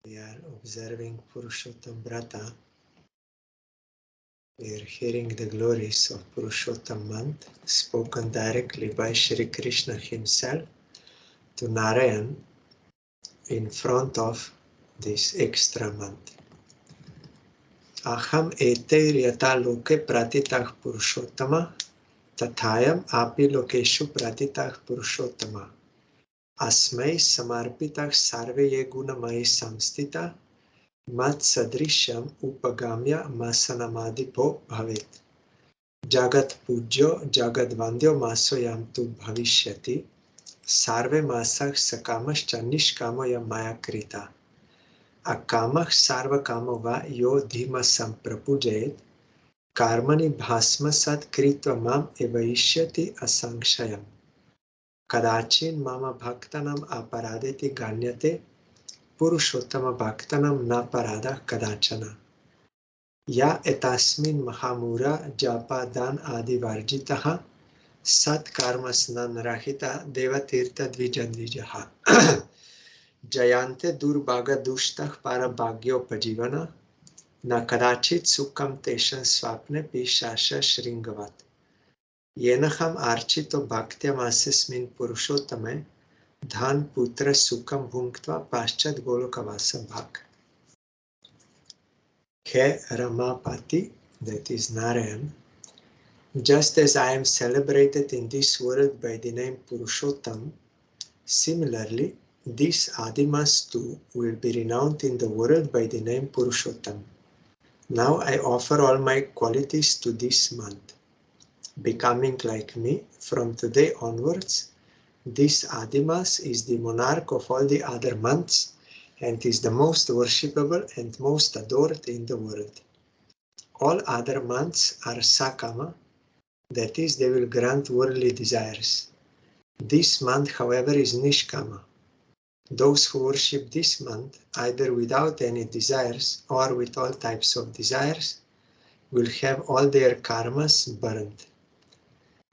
We are observing Purushotam VRATA. We are hearing the glories of Purushotam month spoken directly by Shri Krishna himself to Narayan in front of this extra month. Aham eter yata loke pratitah Purushottama tathayam api lokeshu pratitah Purushottama asmai samarpitah sarve ye gunamai samstita mat sadrishyam upagamya masanamadipo bhavet jagat pujyo jagat vandyo masoyam tu bhavishyati sarve masah sakamascha nishkamaya maya krita akamah sarva kamo va yo dhima samprapujayet karmani bhasma sat kritva mam evaishyati asangshayam kadachin mama bhaktanam aparadeti ganyate Purushottama bhaktanam na parada kadachana. Ya etasmin mahamura japadan adi varjitaha sat karmasnan rahita devatirtha dvijandvijaha. Jayante durbaga dushtah para bhagyopajivana na kadachit sukham teshan swapne pishasha shringavat. Yenaham archito bhaktyam asesmin purushottame dhan putra sukham bhunktva paschat golokavasa bhak. He Ramapati, that is Narayan, just as I am celebrated in this world by the name Purushottam, similarly, this Adimas too will be renowned in the world by the name Purushottam. Now I offer all my qualities to this month. Becoming like me, from today onwards, this Adimas is the monarch of all the other months and is the most worshipable and most adored in the world. All other months are sakama, that is, they will grant worldly desires. This month, however, is nishkama. Those who worship this month, either without any desires or with all types of desires, will have all their karmas burned.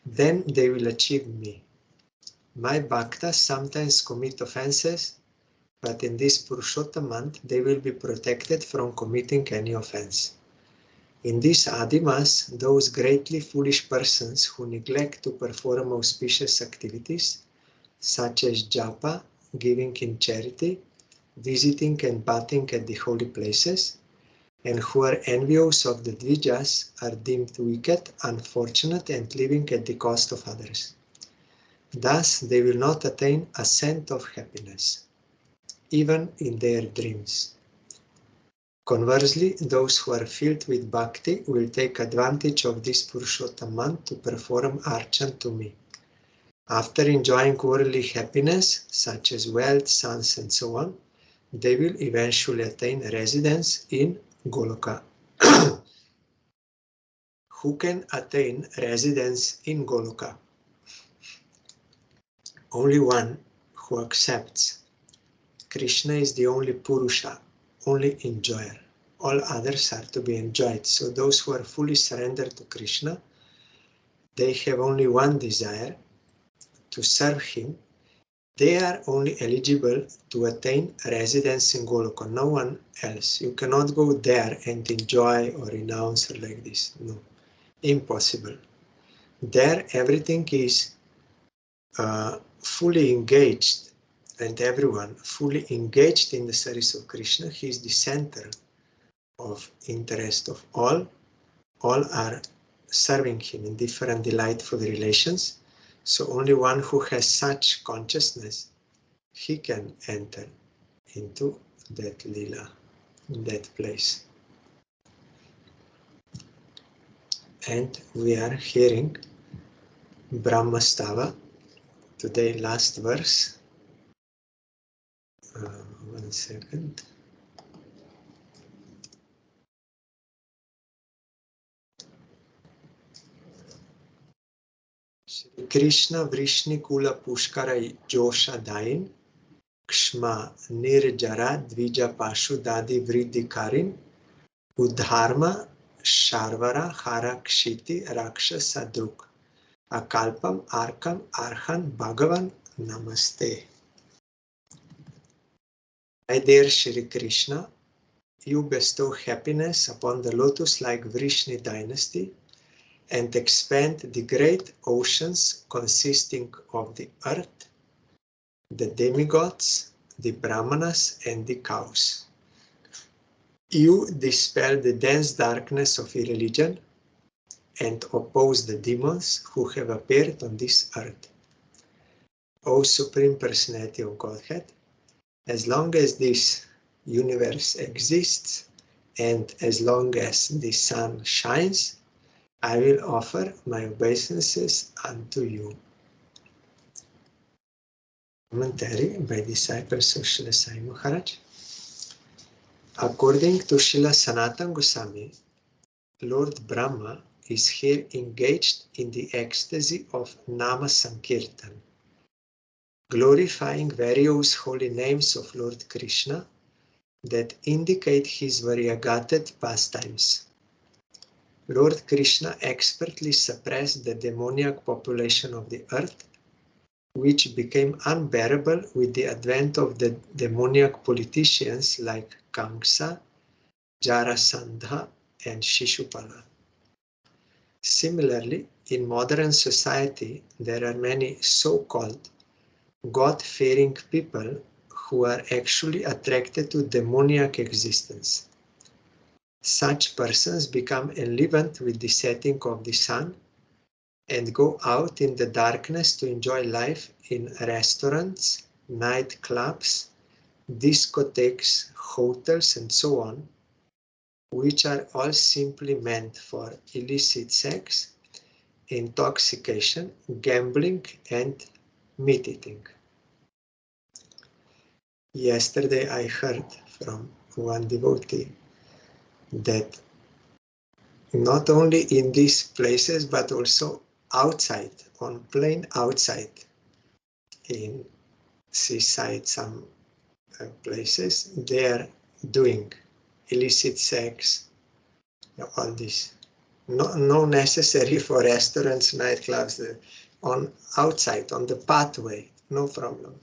Then they will achieve me. My bhaktas sometimes commit offenses, but in this Purushottam month, they will be protected from committing any offense. In this Adimas, those greatly foolish persons who neglect to perform auspicious activities, such as japa, giving in charity, visiting and bathing at the holy places, and who are envious of the Dvijas, are deemed wicked, unfortunate, and living at the cost of others. Thus, they will not attain a cent of happiness, even in their dreams. Conversely, those who are filled with bhakti will take advantage of this Purushottam month to perform archan to me. After enjoying worldly happiness, such as wealth, sons, and so on, they will eventually attain residence in Goloka. Who can attain residence in Goloka? Only one who accepts. Krishna is the only Purusha, only enjoyer. All others are to be enjoyed. So those who are fully surrendered to Krishna, they have only one desire, to serve him. They are only eligible to attain residence in Goloka, no one else. You cannot go there and enjoy or renounce or like this. No, impossible. There everything is fully engaged, and everyone fully engaged in the service of Krishna. He is the center of interest of all. All are serving him in different delightful relations. So only one who has such consciousness, he can enter into that lila, in that place. And we are hearing Brahma Stava. Today, last verse. 1 second. Shri Krishna Vrishni Kula Pushkara Josha Dain Kshma Nirjara Dvija Pashu Dadi Vriddhi Karin Udharma Sharvara Hara Kshiti Raksha Sadruk Akalpam Arkam Arhan Bhagavan Namaste. My dear Shri Krishna, you bestow happiness upon the lotus-like Vrishni dynasty and expand the great oceans consisting of the earth, the demigods, the brahmanas, and the cows. You dispel the dense darkness of irreligion and oppose the demons who have appeared on this earth. O Supreme Personality of Godhead, as long as this universe exists and as long as the sun shines, I will offer my obeisances unto you. Commentary by disciples of Srila Sai Maharaj. According to Srila Sanatana Goswami, Lord Brahma is here engaged in the ecstasy of Nama Sankirtan, glorifying various holy names of Lord Krishna that indicate his variegated pastimes. Lord Krishna expertly suppressed the demoniac population of the earth, which became unbearable with the advent of the demoniac politicians like Kamsa, Jarasandha, and Shishupala. Similarly, in modern society, there are many so-called God-fearing people who are actually attracted to demoniac existence. Such persons become enlivened with the setting of the sun and go out in the darkness to enjoy life in restaurants, nightclubs, discotheques, hotels, and so on, which are all simply meant for illicit sex, intoxication, gambling, and meat-eating. Yesterday I heard from one devotee that not only in these places but also outside, on plain outside, in seaside some places, they are doing illicit sex, all this. No necessary for restaurants, nightclubs, on outside, on the pathway, no problem.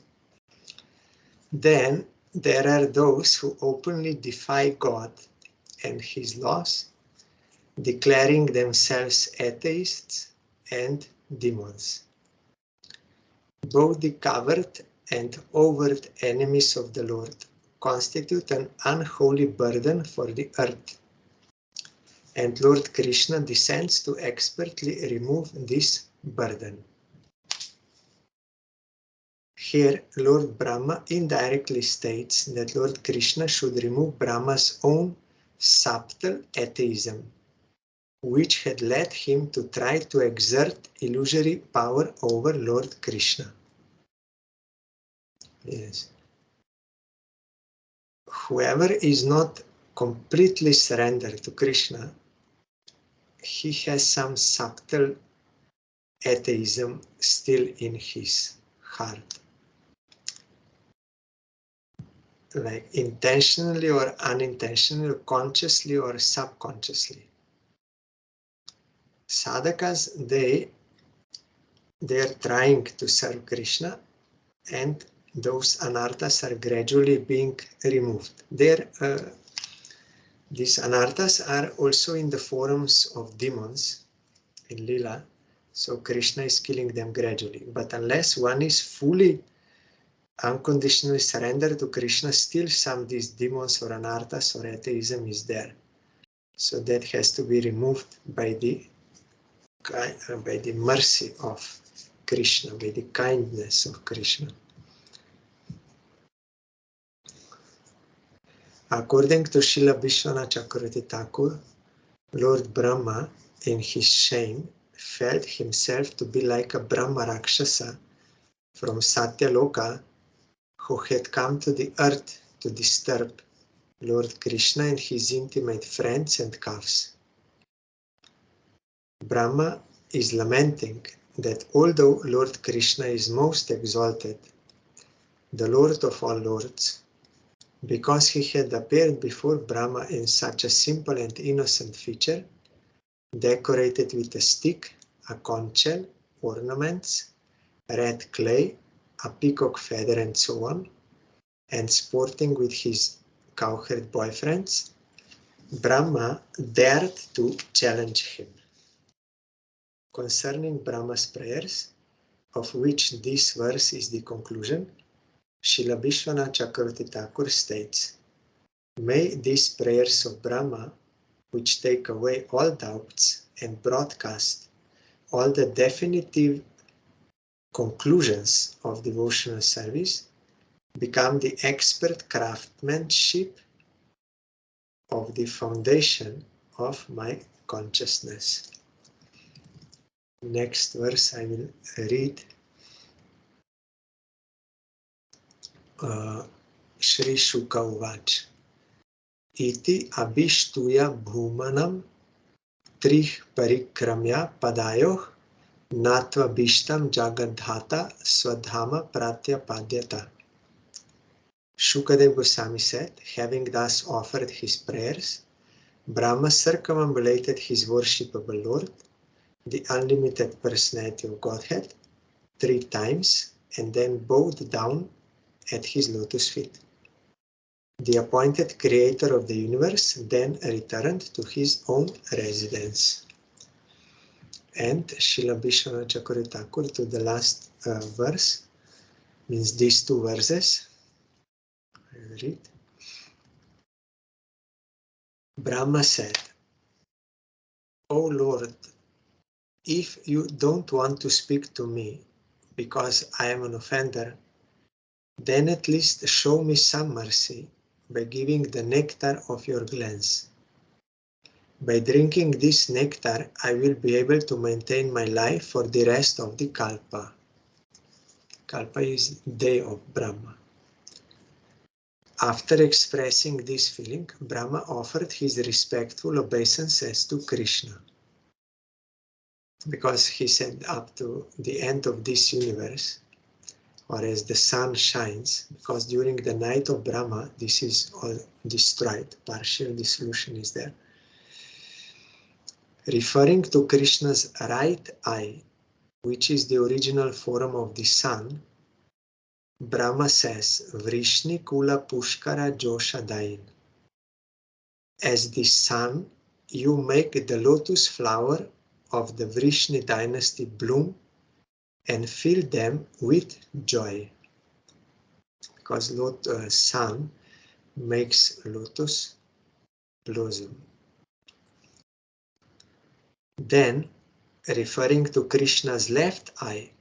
Then there are those who openly defy God and his laws, declaring themselves atheists and demons. Both the covert and overt enemies of the Lord constitute an unholy burden for the earth, and Lord Krishna descends to expertly remove this burden. Here, Lord Brahma indirectly states that Lord Krishna should remove Brahma's own subtle atheism, which had led him to try to exert illusory power over Lord Krishna. Yes. Whoever is not completely surrendered to Krishna, he has some subtle atheism still in his heart. Like intentionally or unintentionally, consciously or subconsciously. Sadhakas, they are trying to serve Krishna, and those anarthas are gradually being removed. These anarthas are also in the forms of demons in Lila, so Krishna is killing them gradually. But unless one is fully unconditionally surrendered to Krishna, still some these demons or anarthas or atheism is there. So that has to be removed by the mercy of Krishna, by the kindness of Krishna. According to Srila Vishwanath Chakravarti Thakur, Lord Brahma, in his shame, felt himself to be like a Brahma Rakshasa from Satyaloka who had come to the earth to disturb Lord Krishna and his intimate friends and calves. Brahma is lamenting that although Lord Krishna is most exalted, the Lord of all lords, because he had appeared before Brahma in such a simple and innocent feature, decorated with a stick, a conch shell, ornaments, red clay, a peacock feather and so on, and sporting with his cowherd boyfriends, Brahma dared to challenge him. Concerning Brahma's prayers, of which this verse is the conclusion, Srila Vishwanath Chakravarti Thakur states, "May these prayers of Brahma, which take away all doubts and broadcast all the definitive conclusions of devotional service, become the expert craftsmanship of the foundation of my consciousness." Next verse I will read. Shri Shuka Uvach. Iti abhishtuya bhumanam trih parikramya padayoh natva bhishtam jagadhata swadhama pratyapadyata. Shukadev Goswami said, having thus offered his prayers, Brahma circumambulated his worshipable Lord, the unlimited personality of Godhead, 3 times, and then bowed down at his lotus feet. The appointed creator of the universe then returned to his own residence. And Srila Vishwanath Chakravarti Thakur, to the last verse, means these 2 verses. I will read. Brahma said, "O Lord, if you don't want to speak to me because I am an offender, then at least show me some mercy by giving the nectar of your glance. By drinking this nectar, I will be able to maintain my life for the rest of the Kalpa." Kalpa is day of Brahma. After expressing this feeling, Brahma offered his respectful obeisances to Krishna. Because he said, up to the end of this universe, or as the sun shines, because during the night of Brahma, this is all destroyed, partial dissolution is there. Referring to Krishna's right eye, which is the original form of the sun, Brahma says, "Vrishni Kula Pushkara Joshadain." As the sun, you make the lotus flower of the Vrishni dynasty bloom and fill them with joy. Because sun makes lotus blossom. Then, referring to Krishna's left eye,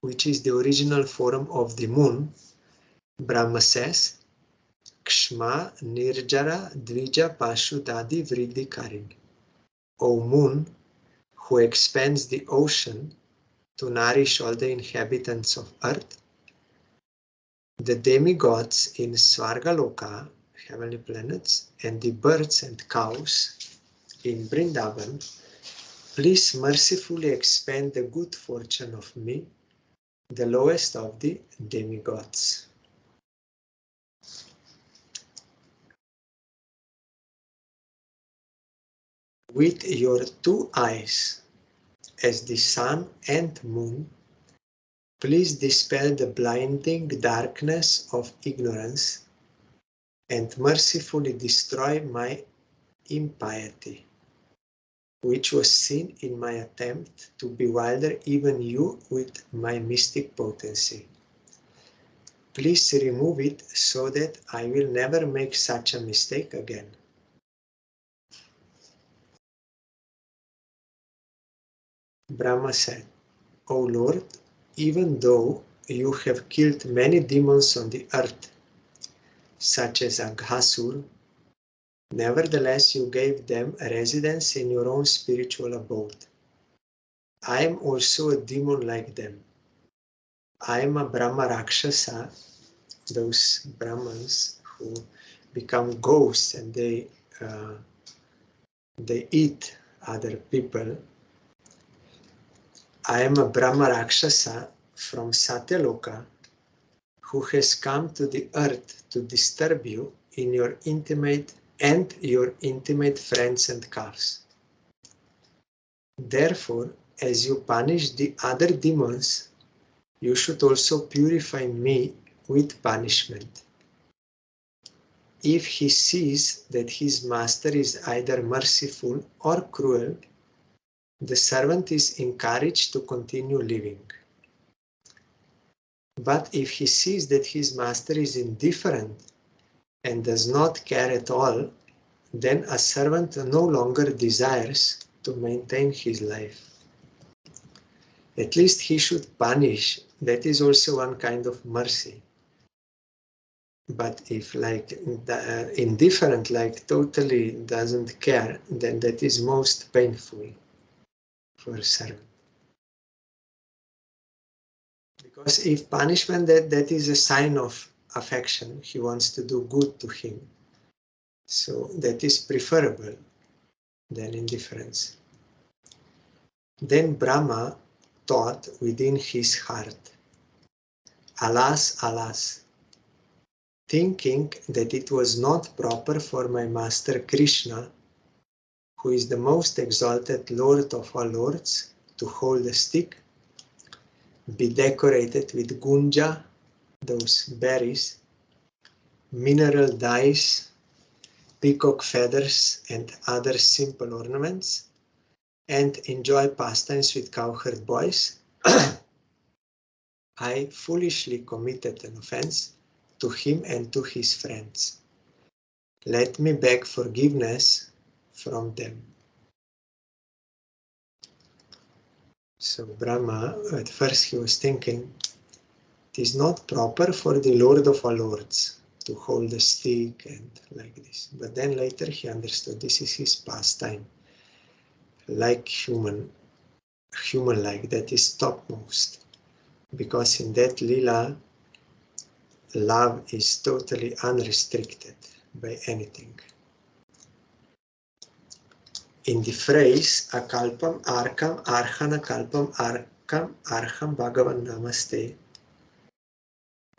which is the original form of the moon, Brahma says, "Kshma nirjara dvija pashudadi vriddhikarin." O moon, who expands the ocean to nourish all the inhabitants of earth, the demigods in Svargaloka, heavenly planets, and the birds and cows in Vrindavan, please mercifully expand the good fortune of me, the lowest of the demigods. With your 2 eyes, as the sun and moon, please dispel the blinding darkness of ignorance and mercifully destroy my impiety, which was seen in my attempt to bewilder even you with my mystic potency. Please remove it so that I will never make such a mistake again. Brahma said, "O Lord, even though you have killed many demons on the earth, such as Aghasur, nevertheless you gave them a residence in your own spiritual abode. I am also a demon like them. I am a Brahma Rakshasa," those Brahmans who become ghosts and they eat other people. I am a Brahma Rakshasa from Satyaloka who has come to the earth to disturb you in your intimate friends and calves. Therefore, as you punish the other demons, you should also purify me with punishment. If he sees that his master is either merciful or cruel, the servant is encouraged to continue living. But if he sees that his master is indifferent and does not care at all, then a servant no longer desires to maintain his life. At least he should punish. That is also one kind of mercy. But if indifferent, like totally doesn't care, then that is most painful for a servant. Because if punishment, that is a sign of affection, he wants to do good to him. So that is preferable than indifference. Then Brahma thought within his heart, alas, alas, thinking that it was not proper for my master Krishna, who is the most exalted Lord of all lords, to hold a stick, be decorated with gunja, those berries, mineral dyes, peacock feathers, and other simple ornaments, and enjoy pastimes with cowherd boys. I foolishly committed an offense to him and to his friends. Let me beg forgiveness from them. So Brahma, at first he was thinking, it is not proper for the Lord of all lords to hold a stick and like this. But then later he understood this is his pastime, like human-like, that is topmost. Because in that lila, love is totally unrestricted by anything. In the phrase akalpam arkam arhana kalpam arkam arham bhagavan namaste,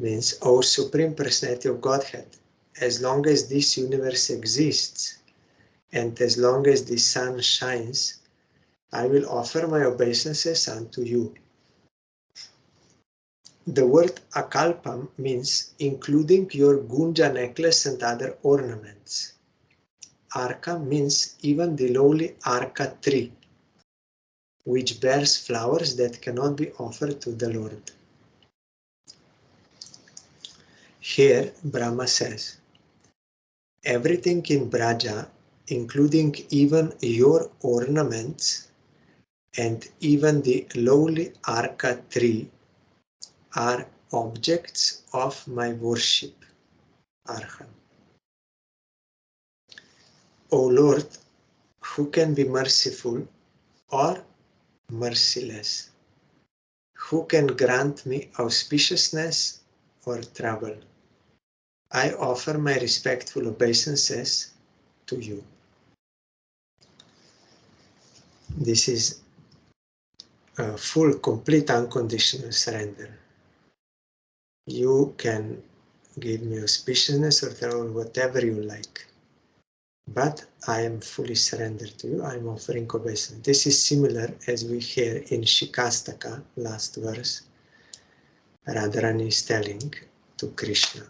means, O Supreme Personality of Godhead, as long as this universe exists and as long as the sun shines, I will offer my obeisances unto you. The word akalpam means including your gunja necklace and other ornaments. Arka means even the lowly arka tree, which bears flowers that cannot be offered to the Lord. Here, Brahma says, everything in Braja, including even your ornaments and even the lowly arka tree, are objects of my worship, Arhan. O Lord, who can be merciful or merciless? Who can grant me auspiciousness or trouble? I offer my respectful obeisances to you. This is a full, complete, unconditional surrender. You can give me auspiciousness or trouble, whatever you like. But I am fully surrendered to you. I am offering obeisance. This is similar as we hear in Shikastaka, last verse. Radharani is telling to Krishna,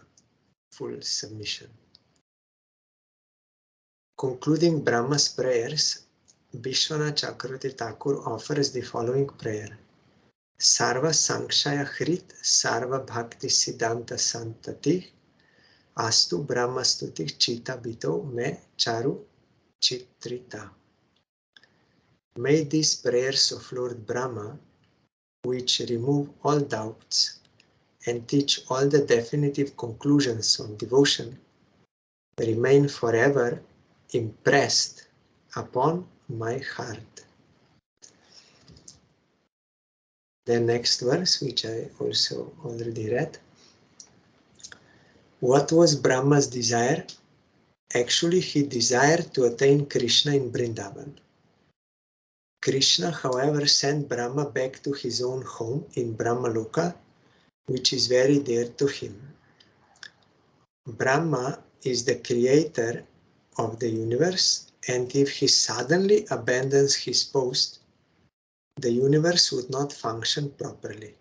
full submission. Concluding Brahma's prayers, Vishwanath Chakravarti Thakur offers the following prayer. Sarva Sankshaya Hrit Sarva Bhakti Siddhanta Santati Astu Brahma Stuti Chita Bito Me Charu Chitrita. May these prayers of Lord Brahma, which remove all doubts and teach all the definitive conclusions on devotion, remain forever impressed upon my heart. The next verse, which I also already read. What was Brahma's desire? Actually, he desired to attain Krishna in Vrindavan. Krishna, however, sent Brahma back to his own home in Brahmaloka, which is very dear to him. Brahma is the creator of the universe, and if he suddenly abandons his post, the universe would not function properly.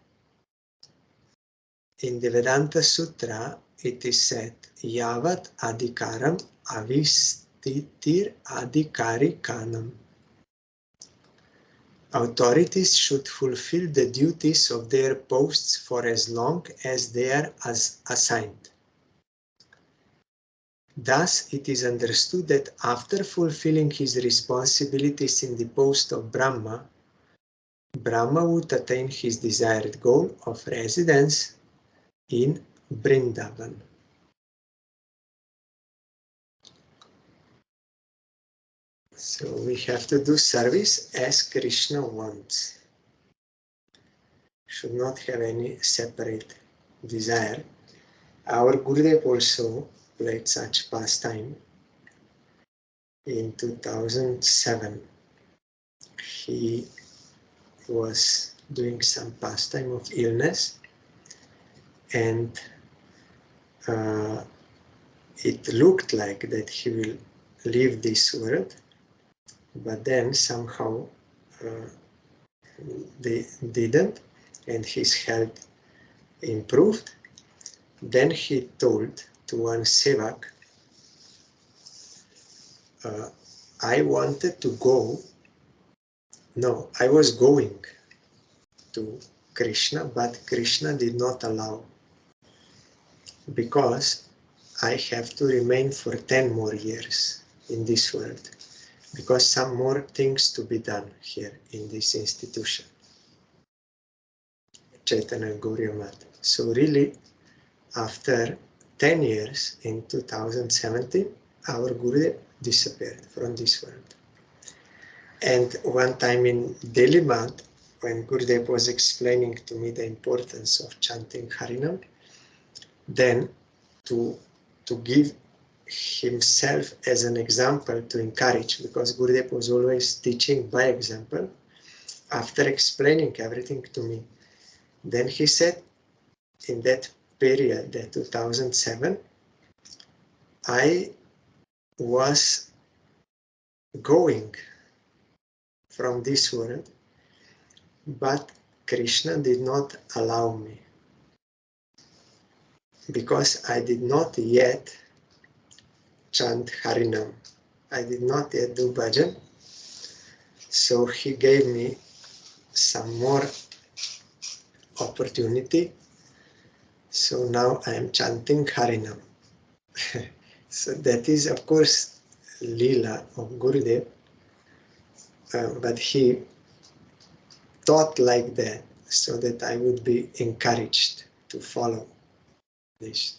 in the Vedanta Sutra, it is said, Yavat adhikaram avistitir adhikari kanam. Authorities should fulfill the duties of their posts for as long as they are assigned. Thus, it is understood that after fulfilling his responsibilities in the post of Brahma, Brahma would attain his desired goal of residence in Vrindavan. So we have to do service as Krishna wants. Should not have any separate desire. Our Gurudev also played such pastime in 2007. He was doing some pastime of illness, and it looked like that he will leave this world, but then somehow they didn't, and his health improved. Then he told to one sevak, I wanted to go, no, I was going to Krishna, but Krishna did not allow, because I have to remain for 10 more years in this world, because some more things to be done here in this institution, Chaitanya Gauriya Math. So really, after 10 years in 2017, our Gurudev disappeared from this world. And one time in Delhi Math, when Gurudev was explaining to me the importance of chanting Harinam, then to give himself as an example to encourage, because Gurudev was always teaching by example, after explaining everything to me, then he said, in that period, that 2007, I was going from this world, but Krishna did not allow me, because I did not yet chant Harinam. I did not yet do bhajan. So he gave me some more opportunity. So now I am chanting Harinam. So that is, of course, Leela of Gurudev, but he taught like that so that I would be encouraged to follow this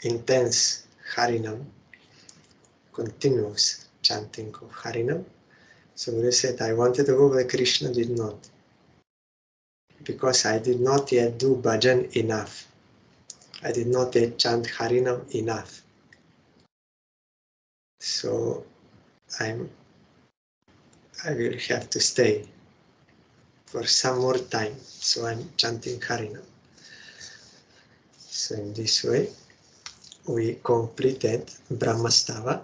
intense Harinam, continuous chanting of Harinam. So they said, I wanted to go, but Krishna did not, because I did not yet do bhajan enough. I did not yet chant Harinam enough. So I will have to stay for some more time. So I'm chanting Harinam. So in this way, we completed Brahmastava.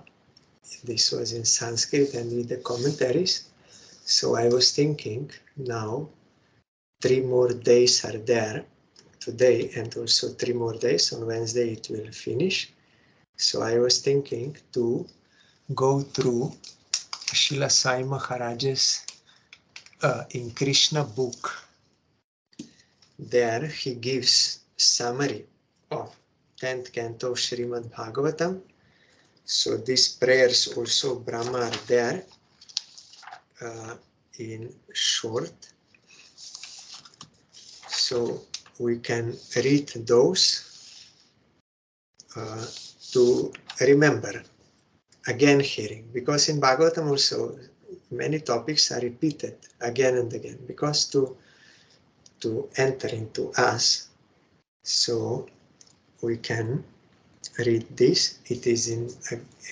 This was in Sanskrit and with the commentaries. So I was thinking, now 3 more days are there, today and also 3 more days. On Wednesday it will finish. So I was thinking to go through Srila Sai Maharaj's in Krishna book. There he gives summary of 10th canto of Srimad Bhagavatam. So these prayers also Brahma are there in short. So we can read those to remember, again hearing, because in Bhagavatam also many topics are repeated again and again, because to enter into us. So we can read this. It is in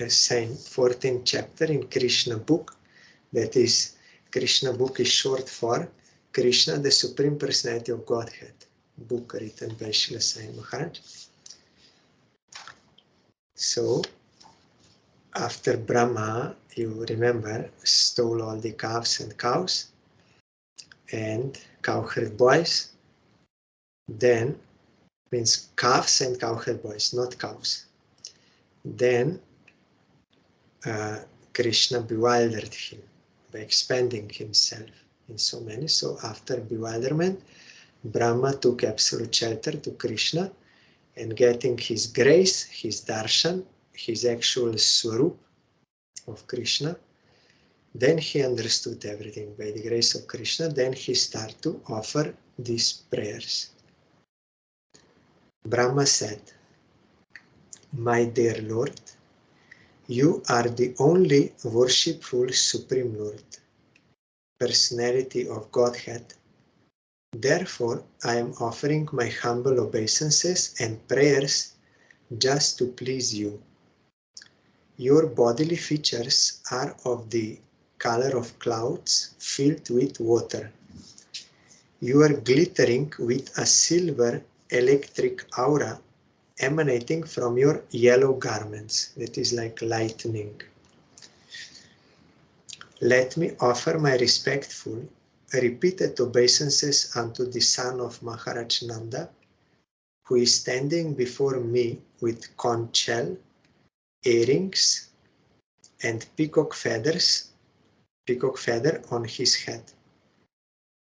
a same 14th chapter in Krishna book. That is, Krishna book is short for Krishna, the Supreme Personality of Godhead, book written by Srila Sai Maharaj. So after Brahma, you remember, stole all the calves and cows and cowherd boys, Then, means calves and cowherd boys, not cows. Then Krishna bewildered him by expanding himself in so many. So after bewilderment, Brahma took absolute shelter to Krishna, and getting his grace, his darshan, his actual swarup of Krishna, then he understood everything by the grace of Krishna. Then he started to offer these prayers. Brahma said, "My dear Lord, you are the only worshipful Supreme Lord, personality of Godhead. Therefore, I am offering my humble obeisances and prayers just to please you. Your bodily features are of the color of clouds filled with water. You are glittering with a silver electric aura emanating from your yellow garments." That is like lightning. "Let me offer my respectful, repeated obeisances unto the son of Maharaj Nanda, who is standing before me with conch shell, earrings, and peacock feather on his head.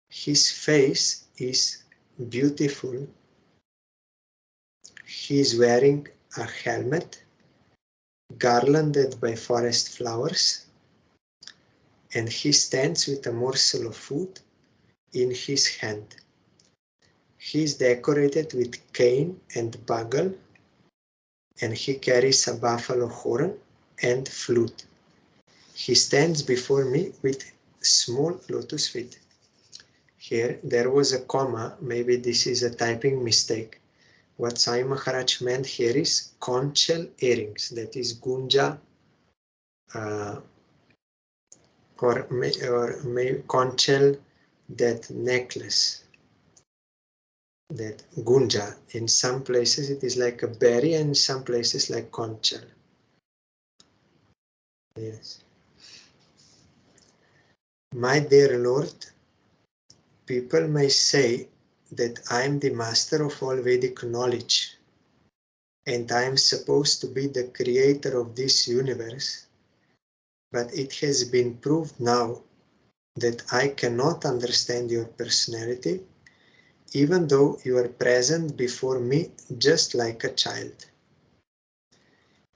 His face is beautiful. He is wearing a helmet garlanded by forest flowers, and he stands with a morsel of food in his hand. He is decorated with cane and bugle, and he carries a buffalo horn and flute. He stands before me with small lotus feet." Here there was a comma, maybe this is a typing mistake. What Sai Maharaj meant here is conch shell earrings, that is gunja, or conch shell, that necklace, that gunja. In some places it is like a berry, and in some places like conch shell. Yes. "My dear Lord, people may say that I am the master of all Vedic knowledge, and I am supposed to be the creator of this universe, but it has been proved now that I cannot understand your personality, even though you are present before me just like a child.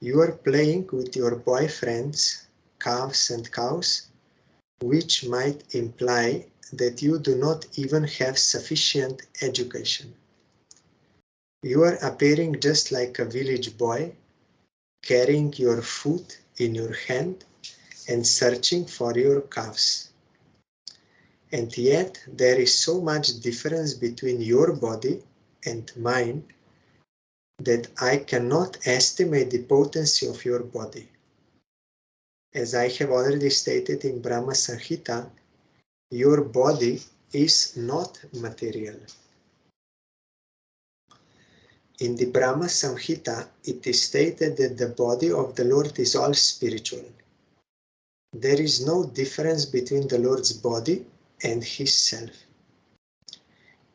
You are playing with your boyfriends, calves and cows, which might imply that you do not even have sufficient education. You are appearing just like a village boy, carrying your food in your hand and searching for your calves. And yet there is so much difference between your body and mine that I cannot estimate the potency of your body. As I have already stated in Brahma Samhita, your body is not material. In the Brahma Samhita, it is stated that the body of the Lord is all spiritual. There is no difference between the Lord's body and his self.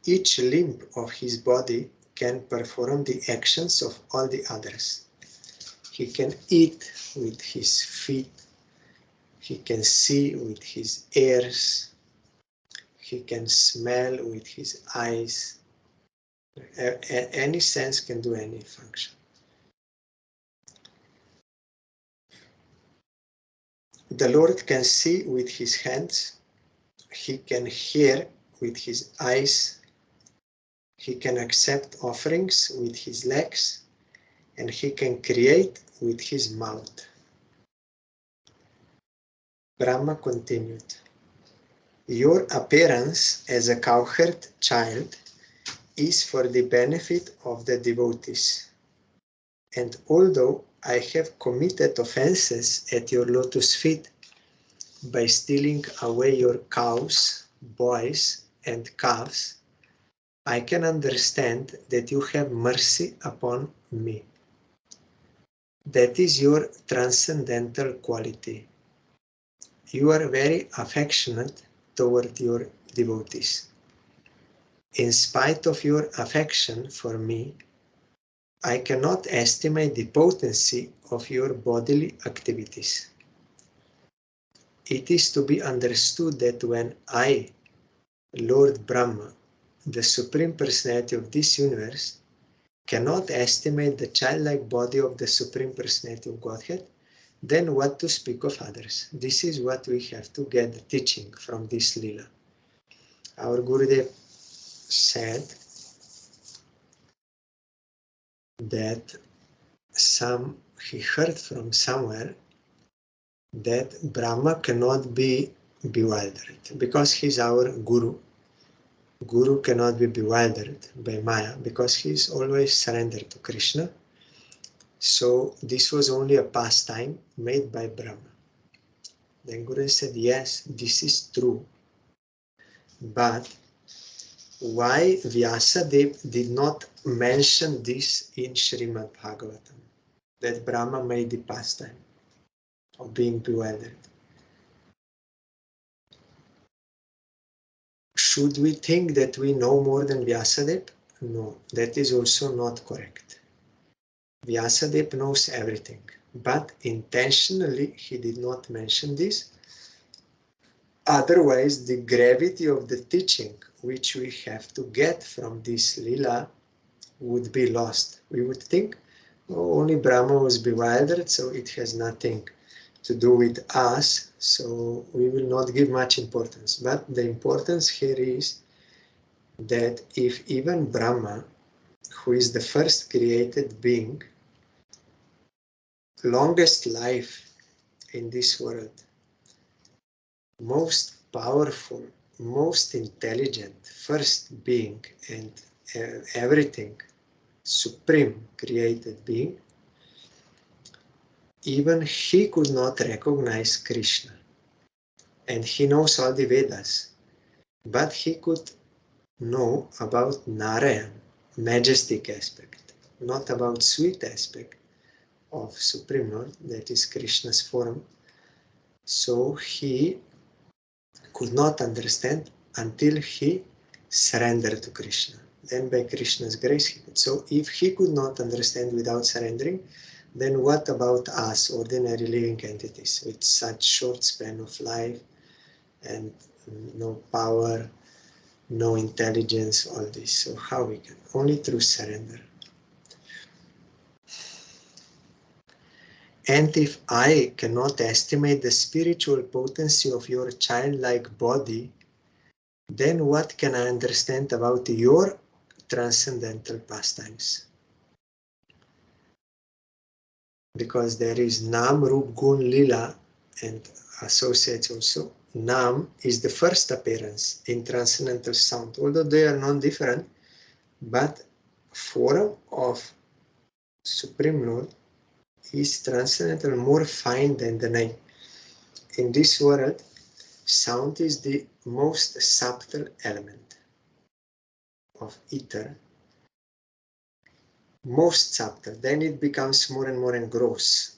Each limb of his body can perform the actions of all the others. He can eat with his feet, he can see with his ears, he can smell with his eyes. Any sense can do any function. The Lord can see with his hands, he can hear with his eyes, he can accept offerings with his legs, and he can create with his mouth. Brahma continued, "Your appearance as a cowherd child is for the benefit of the devotees. And although I have committed offenses at your lotus feet by stealing away your cows, boys, and calves, I can understand that you have mercy upon me. That is your transcendental quality. You are very affectionate toward your devotees. in spite of your affection for me, I cannot estimate the potency of your bodily activities. It is to be understood that when I, Lord Brahma, the Supreme Personality of this universe, cannot estimate the childlike body of the Supreme Personality of Godhead, then what to speak of others? This is what we have to get the teaching from this Leela. Our Gurudev said that he heard from somewhere that Brahma cannot be bewildered because he's our Guru. Guru cannot be bewildered by Maya because he is always surrendered to Krishna. So this was only a pastime made by Brahma. Then Guru said, yes, this is true. But why Vyasadeva did not mention this in Srimad Bhagavatam, that Brahma made the pastime of being bewildered? Should we think that we know more than Vyasadeva? No, that is also not correct. Vyasadeva knows everything, but intentionally he did not mention this. Otherwise, the gravity of the teaching which we have to get from this Leela would be lost. We would think, oh, only Brahma was bewildered, so it has nothing to do with us, so we will not give much importance. But the importance here is that if even Brahma, who is the first created being, longest life in this world, most powerful, most intelligent, first being, and everything, supreme created being, even he could not recognize Krishna. And he knows all the Vedas, but he could know about Narayan, majestic aspect, not about sweet aspect of Supreme Lord, that is Krishna's form. So he could not understand until he surrendered to Krishna. Then by Krishna's grace he could. So if he could not understand without surrendering, then what about us, ordinary living entities, with such short span of life and no power, no intelligence, all this? So how we can? Only through surrender. And if I cannot estimate the spiritual potency of your childlike body, then what can I understand about your transcendental pastimes? Because there is Nam, Rup, Gun, Lila, and associates also. Nam is the first appearance in transcendental sound, although they are non-different, but form of Supreme Lord is transcendental, more fine than the name. In this world, sound is the most subtle element of ether, most subtle. Then it becomes more and more engrossed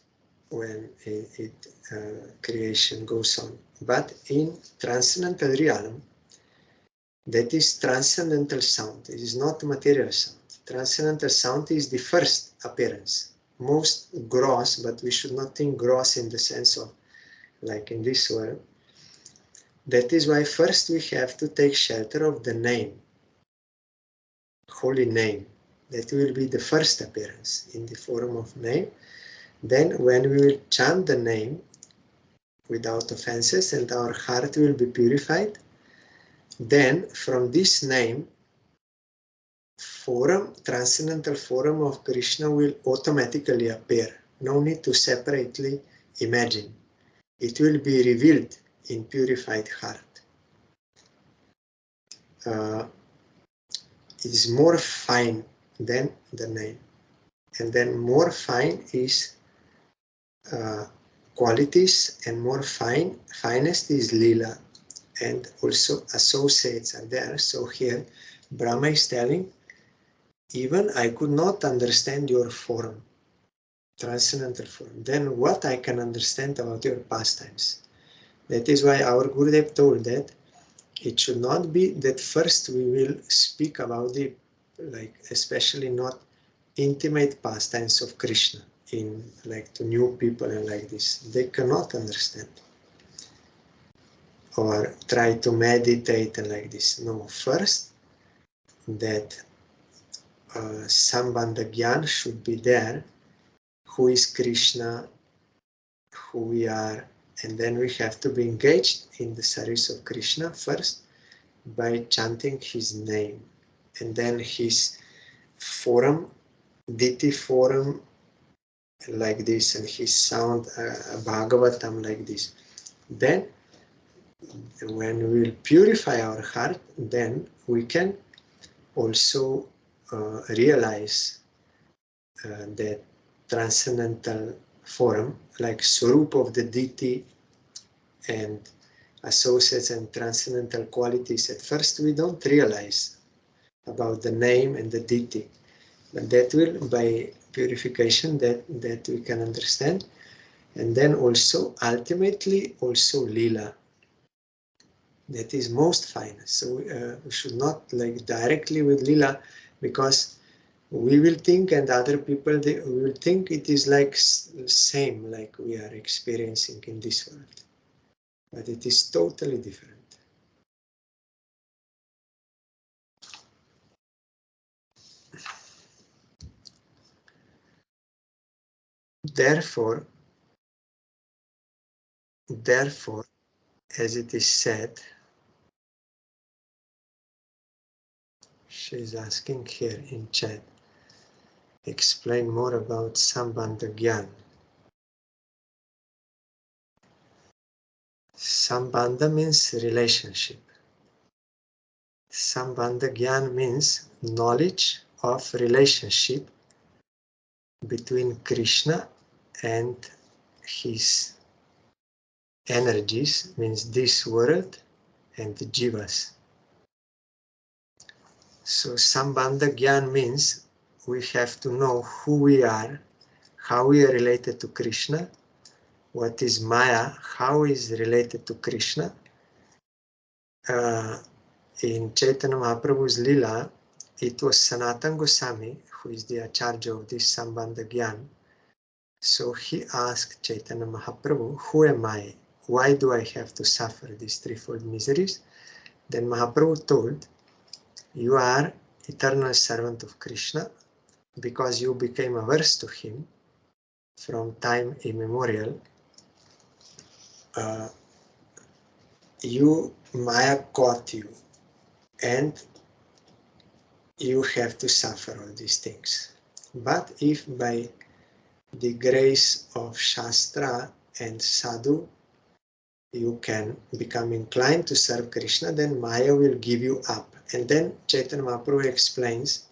when creation goes on. But in transcendental realm, that is transcendental sound. It is not material sound. Transcendental sound is the first appearance, most gross, but we should not think gross in the sense of like in this world. That is why first we have to take shelter of the name, holy name. That will be the first appearance in the form of name. Then when we will chant the name without offenses and our heart will be purified, then from this name, form, transcendental form of Krishna will automatically appear. No need to separately imagine. It will be revealed in purified heart. It is more fine than the name. And then more fine is qualities, and more finest is Leela, and also associates are there. So here Brahma is telling, even I could not understand your form, transcendental form. Then what I can understand about your pastimes? That is why our Gurudev told that it should not be that first we will speak about the, like, especially not intimate pastimes of Krishna in, like, to new people and like this. They cannot understand. Or try to meditate and like this. No, first that Sambandha Gyan should be there. Who is Krishna? Who we are? And then we have to be engaged in the service of Krishna first by chanting his name. And then his form, Diti form like this, and his sound Bhagavatam like this. Then when we will purify our heart, then we can also realize that transcendental form, like Swarup of the deity and associates and transcendental qualities. At first we don't realize about the name and the deity, but that will, by purification, that we can understand. And then also, ultimately, also Lila. That is most fine. So we should not like directly with Lila, because we will think, and other people, we will think it is like same like we are experiencing in this world. But it is totally different. Therefore, as it is said, she is asking here in chat, explain more about Sambandha Gyan. Sambandha means relationship. Sambandha Gyan means knowledge of relationship between Krishna and his energies, means this world and the jivas. So Sambandha Gyan means we have to know who we are, how we are related to Krishna, what is Maya, how is related to Krishna. In Chaitanya Mahaprabhu's Lila, it was Sanatana Goswami who is the Acharya of this Sambandha Gyan. So he asked Chaitanya Mahaprabhu, who am I? Why do I have to suffer these threefold miseries? Then Mahaprabhu told, you are eternal servant of Krishna because you became averse to him from time immemorial. Maya caught you, and you have to suffer all these things. But if by the grace of Shastra and Sadhu you can become inclined to serve Krishna, then Maya will give you up. And then Chaitanya Mahaprabhu explains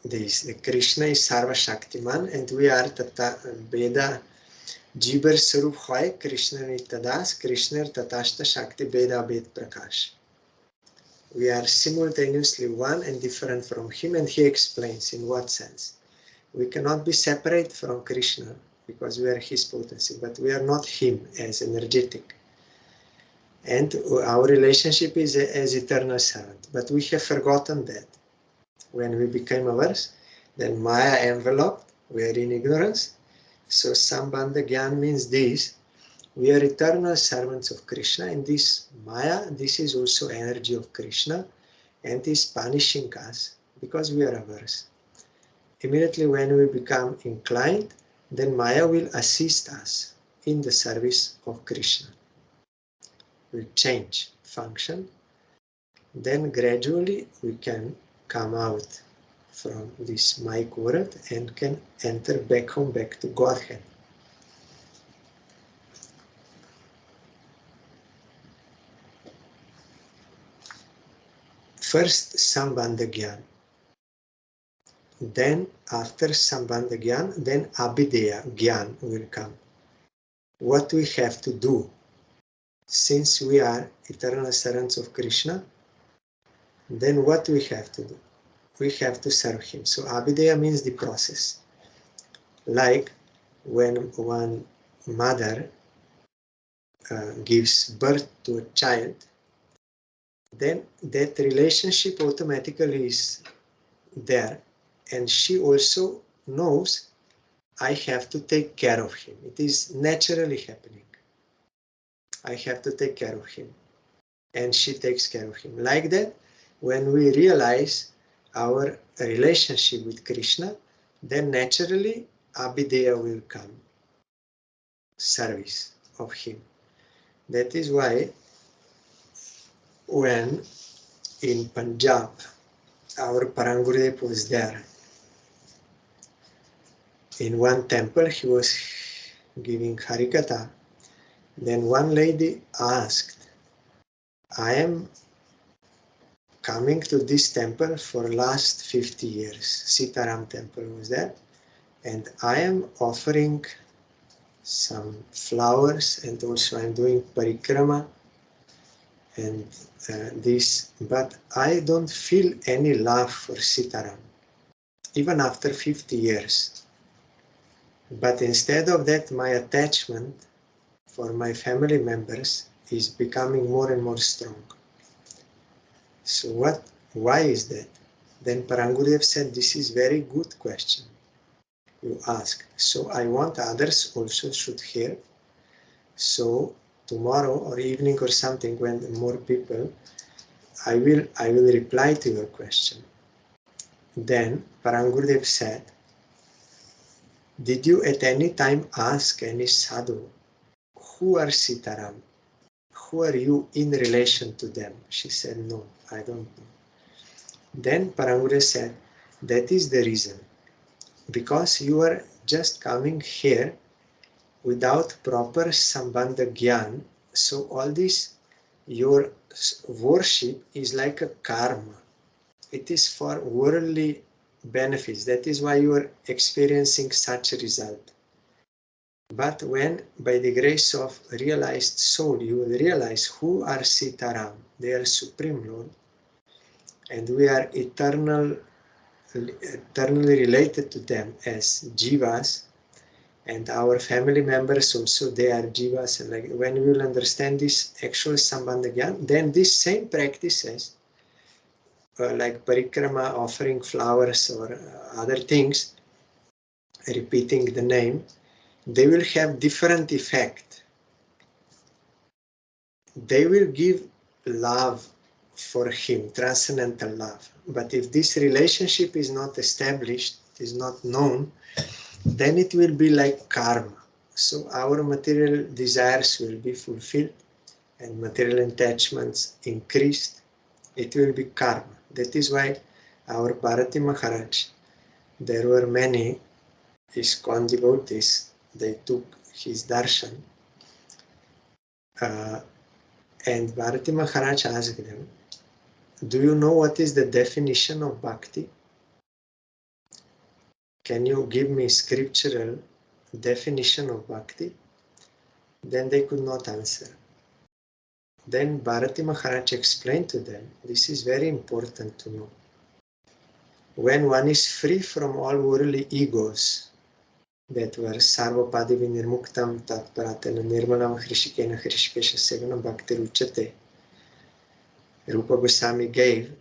this. The Krishna is Sarva Shaktiman, and we are Tata Veda Jibar Sarup Hoy, Krishna Nitadas, Krishna Tatashta Shakti Veda Ved Prakash. We are simultaneously one and different from him, and he explains in what sense. We cannot be separate from Krishna because we are his potency, but we are not him as energetic. And our relationship is as eternal servant. But we have forgotten that. When we became averse, then Maya enveloped, we are in ignorance. So Sambandha Gyan means this. We are eternal servants of Krishna, and this Maya, this is also energy of Krishna, and is punishing us because we are averse. Immediately when we become inclined, then Maya will assist us in the service of Krishna. Will change function, then gradually we can come out from this Mike world and can enter back home, back to Godhead. First Sambandha Gyan. Then after Sambandha Gyan, then Abhideya Gyan will come. What we have to do, since we are eternal servants of Krishna, then what we have to do? We have to serve him. So Abhideya means the process. Like when one mother gives birth to a child, then that relationship automatically is there, and she also knows I have to take care of him. It is naturally happening. I have to take care of him, and she takes care of him. Like that, when we realize our relationship with Krishna, then naturally Abhideya will come, service of him. That is why when in Punjab, our Parangurudev was there. In one temple, he was giving Harikatha. Then one lady asked, I am coming to this temple for last 50 years. Sitaram temple was there. And I am offering some flowers, and also I'm doing parikrama and this, but I don't feel any love for Sitaram, even after 50 years. But instead of that, my attachment for my family members is becoming more and more strong. So why is that? Then Parangurudev said, this is very good question you asked. So I want others also should hear. So tomorrow or evening or something, when more people, I will reply to your question. Then Parangurudev said, did you at any time ask any sadhu, who are Sitaram? Who are you in relation to them? She said, no, I don't know. Then Parangurudev said, that is the reason. Because you are just coming here without proper Sambandha Gyan, so all this, your worship is like a karma. It is for worldly benefits. That is why you are experiencing such a result. But when, by the grace of realized soul, you will realize who are Sitaram, they are Supreme Lord, and we are eternally related to them as Jivas, and our family members also, they are Jivas. And like when we will understand this actual Sambandha Gyan, then these same practices, like parikrama, offering flowers or other things, repeating the name, they will have different effect. They will give love for him, transcendental love. But if this relationship is not established, is not known, then it will be like karma. So our material desires will be fulfilled and material attachments increased. It will be karma. That is why our Bharati Maharaj, there were many ISKCON devotees, they took his darshan, and Bharati Maharaj asked them, do you know what is the definition of bhakti? Can you give me scriptural definition of bhakti? Then they could not answer. Then Bharati Maharaj explained to them, this is very important to know. When one is free from all worldly egos, that were Sarvapadi Vinirmuktam Tatparatena Nirmalam Hrishikena Hrishikesha Sevanam Bhakti Ruchate, Rupa Goswami gave,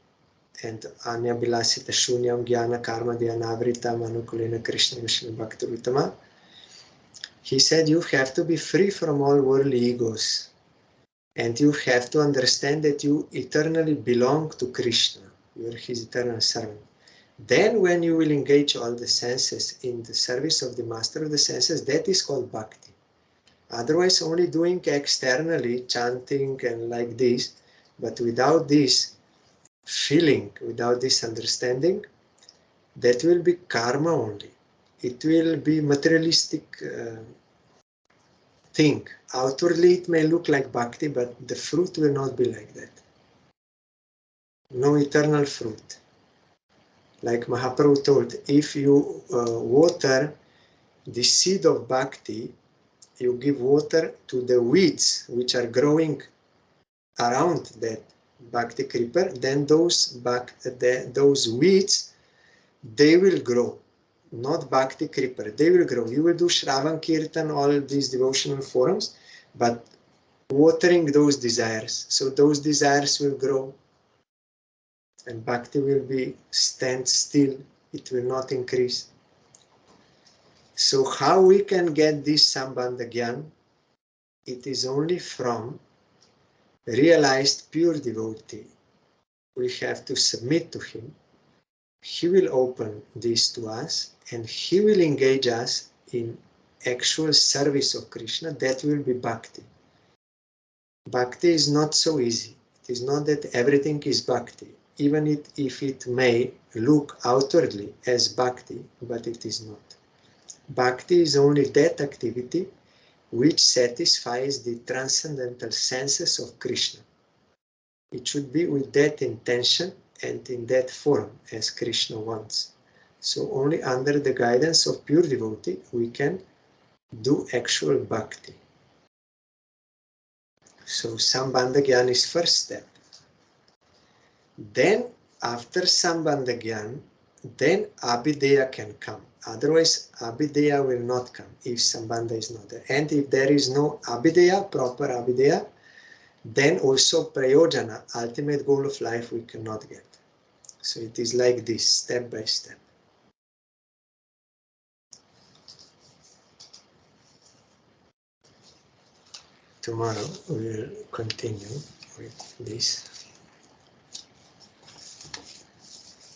and Anya Bilasita Shunyam Jnana Karma Dhyanavritam Anukulena Krishna Vishnu Bhakti Uttama. He said you have to be free from all worldly egos, and you have to understand that you eternally belong to Krishna. You are his eternal servant. Then when you will engage all the senses in the service of the master of the senses, that is called bhakti. Otherwise, only doing externally, chanting and like this, but without this feeling, without this understanding, that will be karma only. It will be materialistic thing. Outwardly it may look like bhakti, but the fruit will not be like that. No eternal fruit. Like Mahaprabhu told, if you water the seed of bhakti, you give water to the weeds which are growing around that bhakti creeper, then those weeds, they will grow. Not bhakti creeper, they will grow. You will do Shravan Kirtan, all these devotional forums, but watering those desires. So those desires will grow and bhakti will be stand still. It will not increase. So how we can get this Sambandha Gyan? It is only from realized pure devotee. We have to submit to him. He will open this to us and he will engage us in actual service of Krishna. That will be bhakti. Bhakti is not so easy. It is not that everything is bhakti, even if it may look outwardly as bhakti, but it is not. Bhakti is only that activity which satisfies the transcendental senses of Krishna. It should be with that intention and in that form as Krishna wants. So only under the guidance of pure devotee we can do actual bhakti. So Sambandha Gyan is first step. Then after Sambandha Gyan, then Abhideya can come. Otherwise Abhideya will not come if Sambandha is not there. And if there is no Abhideya, proper Abhideya, then also Prayojana, ultimate goal of life, we cannot get. So it is like this, step by step. Tomorrow we will continue with this.